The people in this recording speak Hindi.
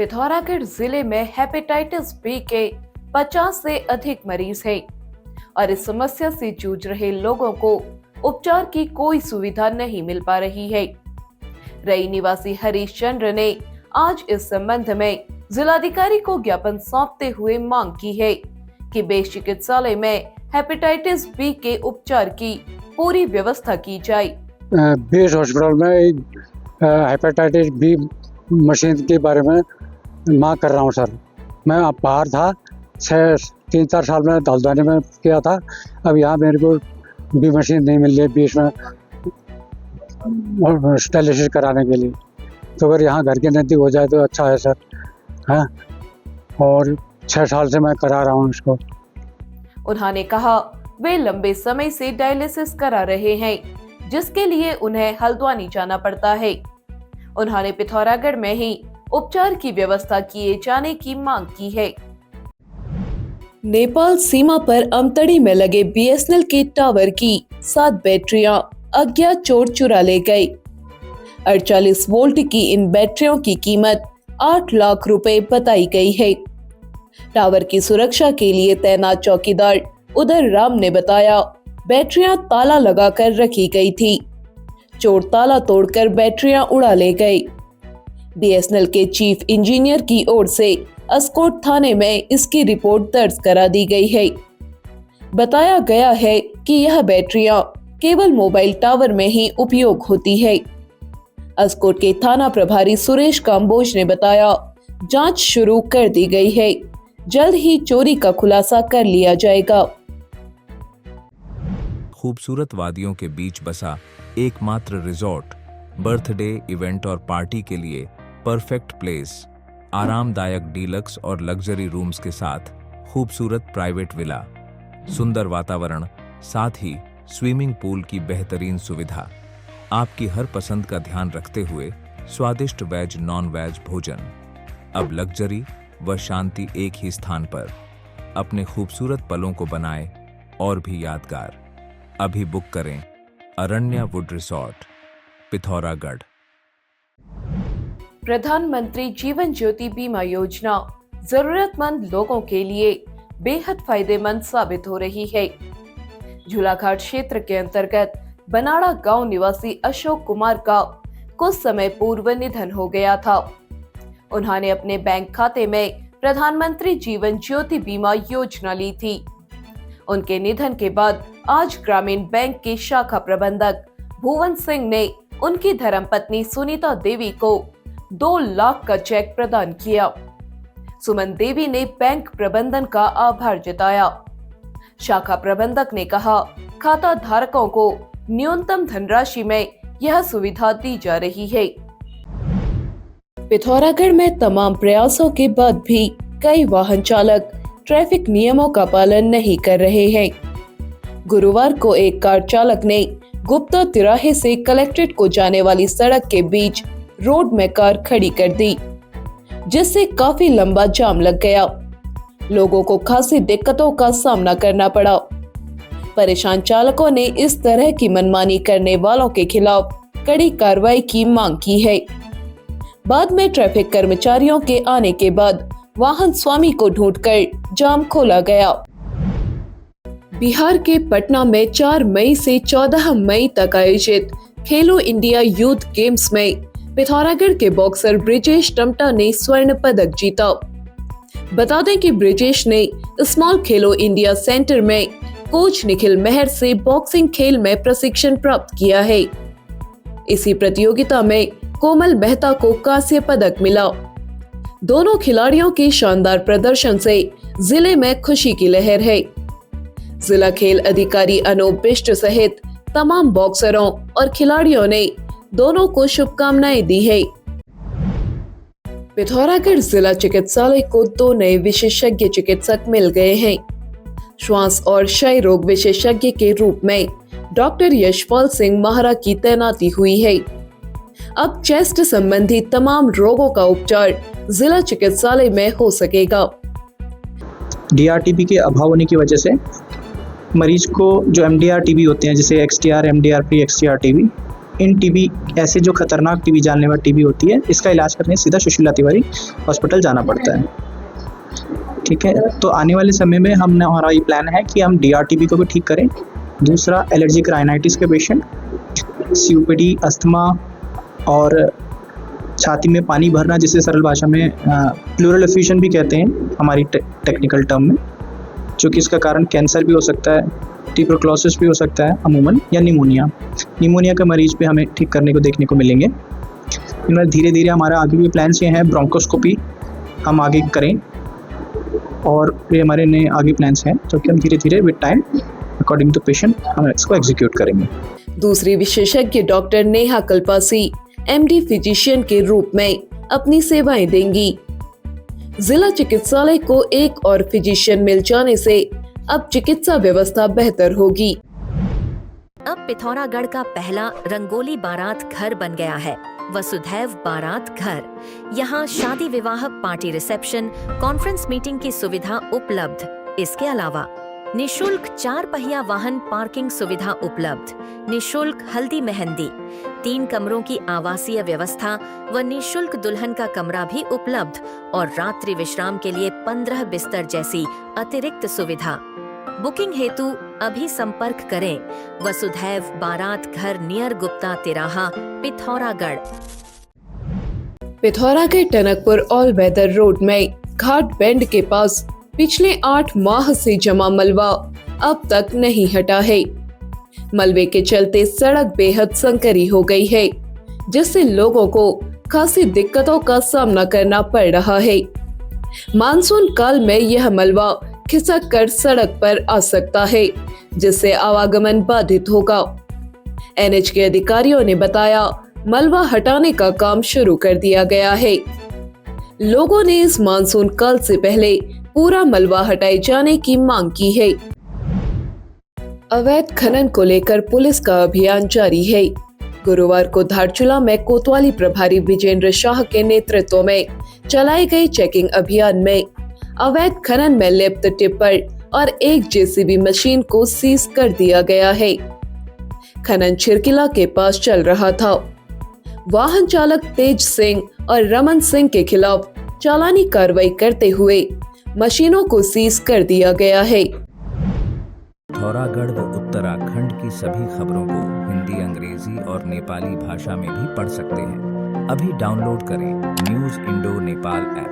पिथौरागढ़ जिले में हेपेटाइटिस बी के 50 से अधिक मरीज हैं और इस समस्या से जूझ रहे लोगों को उपचार की कोई सुविधा नहीं मिल पा रही है। रई निवासी हरीश चंद्र ने आज इस संबंध में जिलाधिकारी को ज्ञापन सौंपते हुए मांग की है कि बेस चिकित्सालय में हेपेटाइटिस बी के उपचार की पूरी व्यवस्था की जाए। बेस हॉस्पिटल में हेपेटाइटिस बी मशीन के बारे में मांग कर रहा हूँ सर। मैं अब बाहर था 3-4 साल में हल्द्वानी में किया था। अब यहाँ मेरे को बी मशीन नहीं मिल रही बीच में डायलिसिस कराने के लिए, तो अगर यहाँ घर के नज़दीक हो जाए तो अच्छा है सर। हाँ, और 6 साल से मैं करा रहा हूँ इसको। उन्होंने कहा वे लंबे समय से डायलिसिस करा रहे हैं, जिसके लिए उन्हें हल्द्वानी जाना पड़ता है। उन्होंने पिथौरागढ़ में ही उपचार की व्यवस्था किए जाने की मांग की है। नेपाल सीमा पर अमतड़ी में लगे बीएसएनएल के टावर की 7 बैटरियां अज्ञात चोर चुरा ले गए। 48 वोल्ट की इन बैटरियों की कीमत 8 लाख रुपए बताई गई है। टावर की सुरक्षा के लिए तैनात चौकीदार उदर राम ने बताया, बैटरियां ताला लगाकर रखी गई थी। चोर ताला तोड़कर बैटरियां उड़ा ले गए। बीएसएनएल के चीफ इंजीनियर की ओर से अस्कोट थाने में इसकी रिपोर्ट दर्ज करा दी गई है। बताया गया है कि यह बैटरियां केवल मोबाइल टावर में ही उपयोग होती है। अस्कोट के थाना प्रभारी सुरेश काम्बोज ने बताया, जांच शुरू कर दी गई है, जल्द ही चोरी का खुलासा कर लिया जाएगा। खूबसूरत वादियों के बीच बसा एकमात्र रिजॉर्ट, बर्थडे इवेंट और पार्टी के लिए परफेक्ट प्लेस। आरामदायक डीलक्स और लग्जरी रूम्स के साथ खूबसूरत प्राइवेट विला, सुंदर वातावरण, साथ ही स्विमिंग पूल की बेहतरीन सुविधा। आपकी हर पसंद का ध्यान रखते हुए स्वादिष्ट वेज नॉन वेज भोजन। अब लग्जरी व शांति एक ही स्थान पर। अपने खूबसूरत पलों को बनाएं और भी यादगार। अभी बुक करें अरण्या वुड रिसोर्ट, पिथौरागढ़। प्रधानमंत्री जीवन ज्योति बीमा योजना जरूरतमंद लोगों के लिए बेहद फायदेमंद साबित हो रही है। झूलाघाट क्षेत्र के अंतर्गत बनाड़ा गांव निवासी अशोक कुमार का कुछ समय पूर्व निधन हो गया था। उन्होंने अपने बैंक खाते में प्रधानमंत्री जीवन ज्योति बीमा योजना ली थी। उनके निधन के बाद आज ग्रामीण बैंक के शाखा प्रबंधक भुवन सिंह ने उनकी धर्मपत्नी सुनीता देवी को 2 लाख का चेक प्रदान किया। सुमन देवी ने बैंक प्रबंधन का आभार जताया। शाखा प्रबंधक ने कहा, खाता धारकों को न्यूनतम धनराशि में यह सुविधा दी जा रही है। पिथौरागढ़ में तमाम प्रयासों के बाद भी कई वाहन चालक ट्रैफिक नियमों का पालन नहीं कर रहे हैं। गुरुवार को एक कार चालक ने गुप्ता तिराहे से कलेक्ट्रेट को जाने वाली सड़क के बीच रोड में कार खड़ी कर दी, जिससे काफी लंबा जाम लग गया। लोगों को खासी दिक्कतों का सामना करना पड़ा। परेशान चालकों ने इस तरह की मनमानी करने वालों के खिलाफ कड़ी कार्रवाई की मांग की है। बाद में ट्रैफिक कर्मचारियों के आने के बाद वाहन स्वामी को ढूंढकर जाम खोला गया। बिहार के पटना में 4 मई से 14 मई तक आयोजित खेलो इंडिया यूथ गेम्स में पिथौरागढ़ के बॉक्सर ब्रिजेश टमटा ने स्वर्ण पदक जीता। बता दें कि ब्रिजेश ने स्मॉल खेलो इंडिया सेंटर में कोच निखिल मेहर से बॉक्सिंग खेल में प्रशिक्षण प्राप्त किया है। इसी प्रतियोगिता में कोमल मेहता को कांस्य पदक मिला। दोनों खिलाड़ियों के शानदार प्रदर्शन से जिले में खुशी की लहर है। जिला खेल अधिकारी अनूप बिष्ट सहित तमाम बॉक्सरों और खिलाड़ियों ने दोनों को शुभकामनाएं दी है। पिथौरागढ़ जिला चिकित्सालय को 2 नए विशेषज्ञ चिकित्सक मिल गए हैं। श्वास और क्षय रोग विशेषज्ञ के रूप में डॉक्टर यशपाल सिंह महारा की तैनाती हुई है। अब चेस्ट संबंधी तमाम रोगों का उपचार जिला चिकित्सालय में हो सकेगा। डीआरटीबी के अभाव होने की वजह से मरीज को जो एमडीआर टीबी होते हैं, जैसे XDR, MDR pre, XDR TB, इन टीबी ऐसे जो खतरनाक टीबी जानलेवा टीबी होती है, इसका इलाज करने सीधा सुशीला तिवारी हॉस्पिटल जाना पड़ता है। ठीक है, तो आने वाले समय में हमारा ये प्लान है कि हम DRTB को भी ठीक करें। दूसरा, एलर्जिक राइनाइटिस के पेशेंट, COPD, अस्थमा और छाती में पानी भरना, जिसे सरल भाषा में प्लूरल एफ्यूजन भी कहते हैं हमारी टेक्निकल टर्म में, जो कि इसका कारण कैंसर भी हो सकता है, ट्यूबरक्लोसिस भी हो सकता है अमूमन, या निमोनिया के मरीज पे हमें ठीक करने को देखने को मिलेंगे। इनमें धीरे धीरे हमारा आगे भी प्लान्स ये हैं, ब्रोंकोस्कोपी हम आगे करें, और ये हमारे नए आगे प्लान्स हैं जो कि हम धीरे धीरे with time according to patient हम इसको एग्जीक्यूट करेंगे। दूसरी विशेषज्ञ doctor Neha Kalpasi MD physician के रूप में अपनी सेवाएं देंगी। जिला चिकित्सालय को एक और फिजिशियन मिल जाने से अब चिकित्सा व्यवस्था बेहतर होगी। अब पिथौरागढ़ का पहला रंगोली बारात घर बन गया है, वसुधैव बारात घर। यहाँ शादी विवाह, पार्टी रिसेप्शन, कॉन्फ्रेंस मीटिंग की सुविधा उपलब्ध। इसके अलावा निशुल्क 4 पहिया वाहन पार्किंग सुविधा उपलब्ध, निशुल्क हल्दी मेहंदी, 3 कमरों की आवासीय व्यवस्था व निशुल्क दुल्हन का कमरा भी उपलब्ध, और रात्रि विश्राम के लिए 15 बिस्तर जैसी अतिरिक्त सुविधा। बुकिंग हेतु अभी संपर्क करें वसुधैव बारात घर, नियर गुप्ता तिराहा, Pithoragarh. Pithoragarh Tanakpur all weather road में घाट बेंड के पास पिछले 8 माह से जमा मलबा अब तक नहीं हटा है। मलबे के चलते सड़क बेहद संकरी हो गई है, जिससे लोगों को खासी दिक्कतों का सामना करना पड़ रहा है। मानसून काल में यह मलबा खिसक कर सड़क पर आ सकता है, जिससे आवागमन बाधित होगा। NH के अधिकारियों ने बताया, मलबा हटाने का काम शुरू कर दिया गया है। लोगों ने इस मानसून काल से पहले पूरा मलबा हटाए जाने की मांग की है। अवैध खनन को लेकर पुलिस का अभियान जारी है। गुरुवार को धारचूला में कोतवाली प्रभारी विजेंद्र शाह के नेतृत्व में चलाए गए चेकिंग अभियान में अवैध खनन में लिप्त टिप्पर और एक JCB मशीन को सीज कर दिया गया है। खनन छिरकिला के पास चल रहा था। वाहन चालक तेज सिंह और रमन सिंह के खिलाफ चालानी कार्रवाई करते हुए मशीनों को सीज कर दिया गया है। पिथौरागढ़ व उत्तराखंड की सभी खबरों को हिंदी, अंग्रेजी और नेपाली भाषा में भी पढ़ सकते हैं। अभी डाउनलोड करें न्यूज़ इंडो नेपाल ऐप।